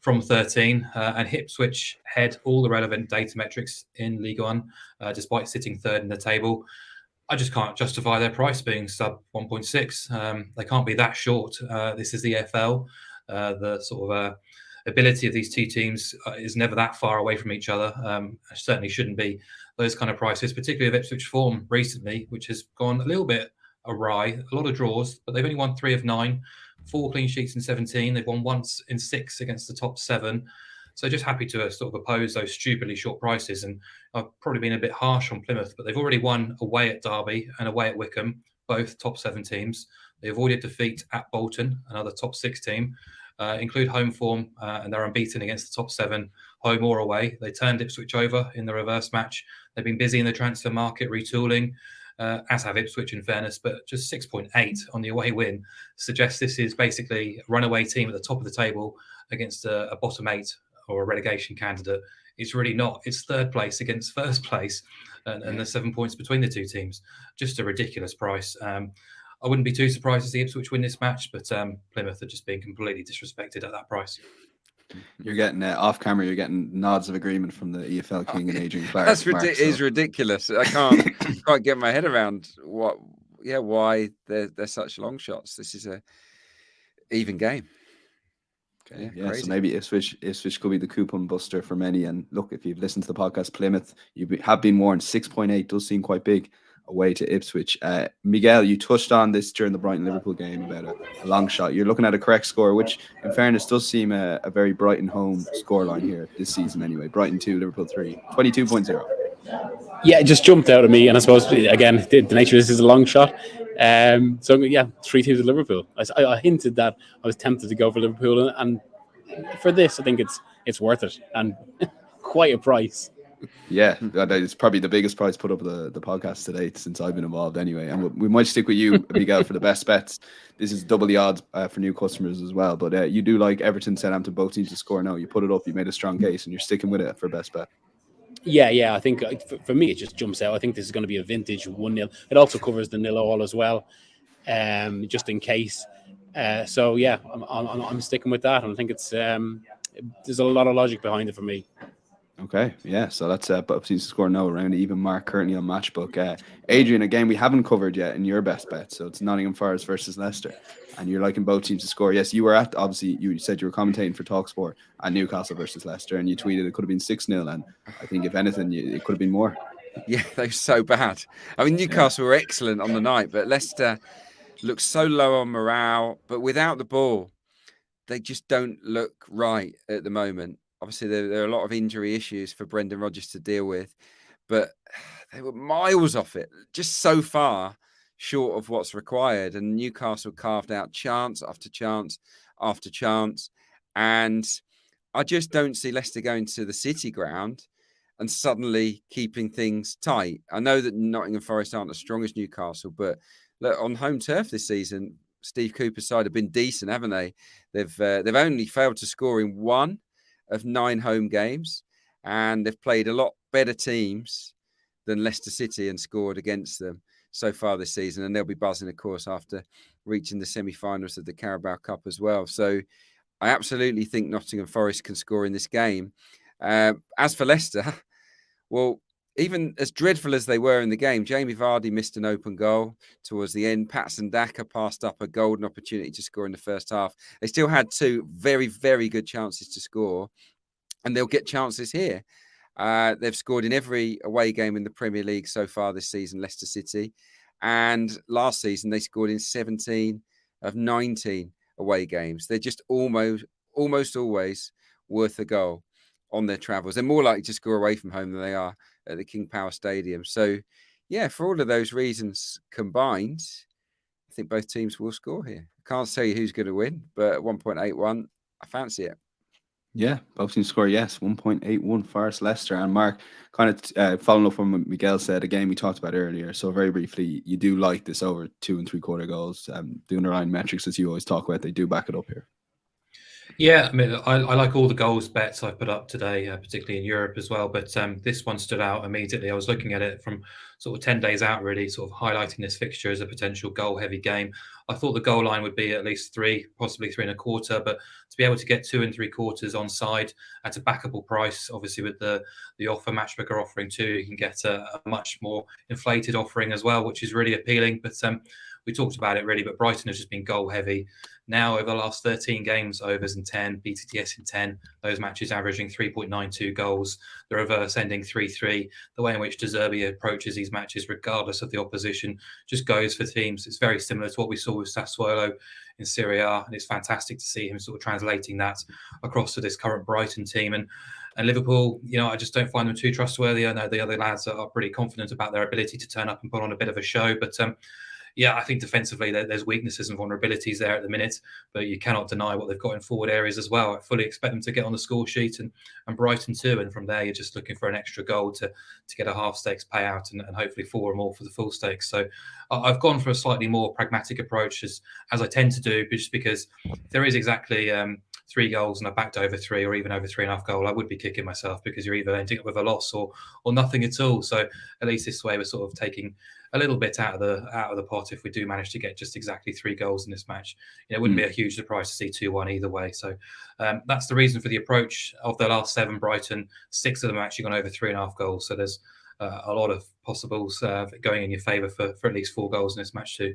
from 13. And Ipswich head all the relevant data metrics in League One, despite sitting third in the table. I just can't justify their price being sub 1.6. They can't be that short. This is the EFL. The sort of ability of these two teams is never that far away from each other. Certainly shouldn't be those kind of prices, particularly of Ipswich form recently, which has gone a little bit awry. A lot of draws, but they've only won 3 of 9, 4 clean sheets in 17. They've won once in 6 against the top 7. So just happy to sort of oppose those stupidly short prices. And I've probably been a bit harsh on Plymouth, but they've already won away at Derby and away at Wycombe, both top 7 teams. They avoided defeat at Bolton, another top 6 team. Include home form, and they're unbeaten against the top 7, home or away. They turned Ipswich over in the reverse match. They've been busy in the transfer market retooling, as have Ipswich in fairness, but just 6.8 on the away win suggests this is basically a runaway team at the top of the table against a bottom 8 or a relegation candidate. It's really not. It's third place against first place, and there's 7 points between the two teams. Just a ridiculous price. I wouldn't be too surprised to see Ipswich win this match, but Plymouth are just being completely disrespected at that price. You're getting off camera. You're getting nods of agreement from the EFL King and Adrian Clarke. That's is ridiculous. I can't get my head around why they're such long shots. This is a even game. Okay, yeah. So maybe Ipswich could be the coupon buster for many. And look, if you've listened to the podcast, Plymouth, you have been warned. 6.8 does seem quite big. away to Ipswich. Miguel, you touched on this during the Brighton-Liverpool game about a long shot. You're looking at a correct score, which in fairness does seem a very Brighton home scoreline here this season anyway. Brighton 2, Liverpool 3, 22.0. Yeah, it just jumped out at me, and I suppose again the nature of this is a long shot. So yeah, 3-2 to Liverpool. I hinted that I was tempted to go for Liverpool, and for this, I think it's worth it, and quite a price. Yeah, it's probably the biggest prize put up the podcast to date since I've been involved anyway. And we might stick with you, Miguel, for the best bets. This is double the odds for new customers as well. But you do like Everton, Southampton, both teams to score now. You put it up, you made a strong case, and you're sticking with it for best bet. Yeah. I think for me, it just jumps out. I think this is going to be a vintage 1-0. It also covers the 0-all as well, just in case. So yeah, I'm sticking with that, and I think it's there's a lot of logic behind it for me. Okay, yeah, so that's both teams to score no around the even mark currently on Matchbook. Adrian, again, we haven't covered yet in your best bet, so it's Nottingham Forest versus Leicester, and you're liking both teams to score. Yes, you were obviously, you said you were commentating for TalkSport at Newcastle versus Leicester, and you tweeted it could have been 6-0, and I think if anything, it could have been more. Yeah, they were so bad. I mean, Newcastle were excellent on the night, but Leicester looked so low on morale, but without the ball, they just don't look right at the moment. Obviously, there are a lot of injury issues for Brendan Rodgers to deal with, but they were miles off it, just so far short of what's required. And Newcastle carved out chance after chance after chance. And I just don't see Leicester going to the City ground and suddenly keeping things tight. I know that Nottingham Forest aren't as strong as Newcastle, but look, on home turf this season, Steve Cooper's side have been decent, haven't they? They've only failed to score in 1 of 9 home games, and they've played a lot better teams than Leicester City and scored against them so far this season. And they'll be buzzing, of course, after reaching the semi-finals of the Carabao Cup as well. So I absolutely think Nottingham Forest can score in this game. As for Leicester, well, even as dreadful as they were in the game, Jamie Vardy missed an open goal towards the end. Patson Daka passed up a golden opportunity to score in the first half. They still had 2 very, very good chances to score, and they'll get chances here. They've scored in every away game in the Premier League so far this season, Leicester City. And last season, they scored in 17 of 19 away games. They're just almost always worth a goal on their travels. They're more likely to score away from home than they are at the King Power Stadium. So, yeah, for all of those reasons combined, I think both teams will score here. I can't tell you who's going to win, but at 1.81, I fancy it. Yeah, both teams score, yes, 1.81 Forest Leicester. And Mark, kind of following up from what Miguel said, a game we talked about earlier. So very briefly, you do like this over 2 3/4 goals. The underlying metrics, as you always talk about, they do back it up here. Yeah, I mean, I like all the goals bets I put up today, particularly in Europe as well. But this one stood out immediately. I was looking at it from sort of 10 days out, really, sort of highlighting this fixture as a potential goal-heavy game. I thought the goal line would be at least 3, possibly 3 1/4. But to be able to get 2 3/4 on side at a backable price, obviously with the offer Matchbook are offering too, you can get a much more inflated offering as well, which is really appealing. But we talked about it really, but Brighton has just been goal heavy. Now over the last 13 games, overs in 10, BTTS in 10, those matches averaging 3.92 goals, the reverse ending 3-3. The way in which De Zerbi approaches these matches, regardless of the opposition, just goes for teams. It's very similar to what we saw with Sassuolo in Serie A, and it's fantastic to see him sort of translating that across to this current Brighton team. And Liverpool, I just don't find them too trustworthy. I know the other lads are pretty confident about their ability to turn up and put on a bit of a show, but yeah, I think defensively there's weaknesses and vulnerabilities there at the minute, but you cannot deny what they've got in forward areas as well. I fully expect them to get on the score sheet and Brighton too. And from there, you're just looking for an extra goal to get a half stakes payout and hopefully 4 or more for the full stakes. So I've gone for a slightly more pragmatic approach as I tend to do, just because if there is exactly 3 goals and I backed over 3 or even over 3.5 goal, I would be kicking myself because you're either ending up with a loss or nothing at all. So at least this way we're sort of taking a little bit out of the pot if we do manage to get just exactly 3 goals in this match. It wouldn't be a huge surprise to see 2-1 either way. So that's the reason for the approach. Of the last 7 Brighton, 6 of them have actually gone over 3.5 goals. So there's a lot of possibles going in your favour for at least 4 goals in this match too.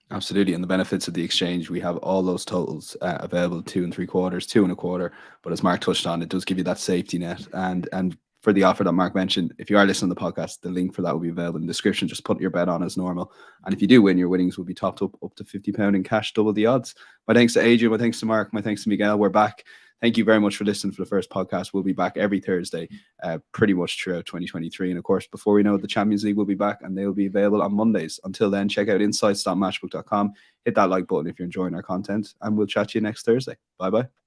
Absolutely, and the benefits of the exchange, we have all those totals available: 2 3/4, 2 1/4. But as Mark touched on, it does give you that safety net, and for the offer that Mark mentioned. If you are listening to the podcast, the link for that will be available in the description. Just put your bet on as normal. And if you do win, your winnings will be topped up to £50 in cash, double the odds. My thanks to Adrian, my thanks to Mark, my thanks to Miguel. We're back. Thank you very much for listening for the first podcast. We'll be back every Thursday, pretty much throughout 2023. And of course, before we know it, the Champions League will be back and they'll be available on Mondays. Until then, check out insights.matchbook.com. Hit that like button if you're enjoying our content, and we'll chat to you next Thursday. Bye-bye.